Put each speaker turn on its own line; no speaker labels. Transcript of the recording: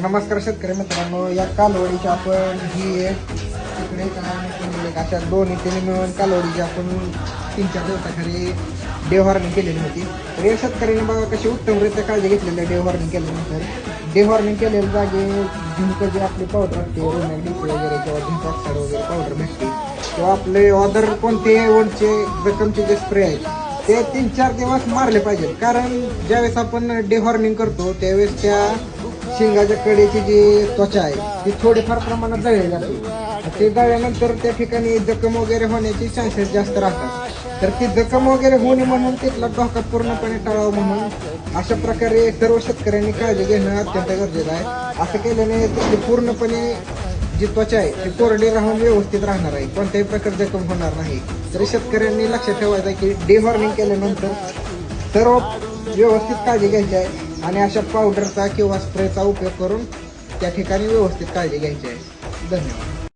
नमस्कार शेतकरी मित्रांनो, या कालवडीची आपण ही तिकडे अशा दोन्ही तिने मिळून कालवडीची आपण 3-4 दिवसाखाली डेहॉर्निंग केलेली होती. तर या शेतकऱ्यांनी बघा कशी उत्तमरित्या काळजी घेतलेली आहे. डेहॉर्निंग केल्यानंतर डेहॉर्निंग केलेल्या जागे झिंक जे आपली पावडर असते रोमॅक डीपी वगैरे किंवा झिंक ऑक्साईड वगैरे पावडर भेटते किंवा आपले अदर कोणते वनचे जखमचे जे स्प्रे आहेत ते 3-4 दिवस मारले पाहिजेत. कारण ज्यावेळेस आपण डेहॉर्निंग करतो त्यावेळेस त्या शिंगाच्या कडेची जी त्वचा आहे ती थोडीफार प्रमाणात जळली जाते. ते जळल्यानंतर त्या ठिकाणी जखम वगैरे होण्याचे चान्सेस जास्त राहतात. तर ती जखम वगैरे होणे म्हणून तिथला धोका पूर्णपणे टाळावा म्हणून अशा प्रकारे सर्व शेतकऱ्यांनी काळजी घेणं अत्यंत गरजेचं आहे. असं केल्याने तिथली पूर्णपणे जी त्वचा आहे ती कोरडी राहून व्यवस्थित राहणार आहे, कोणत्याही प्रकारची जखम होणार नाही. तरी शेतकऱ्यांनी लक्षात ठेवायचं आहे की डेहॉर्निंग केल्यानंतर सर्व व्यवस्थित काळजी घ्यायची आहे आणि अशा पावडरचा किंवा स्प्रेचा उपयोग करून त्या ठिकाणी व्यवस्थित काळजी घ्यायची आहे. धन्यवाद.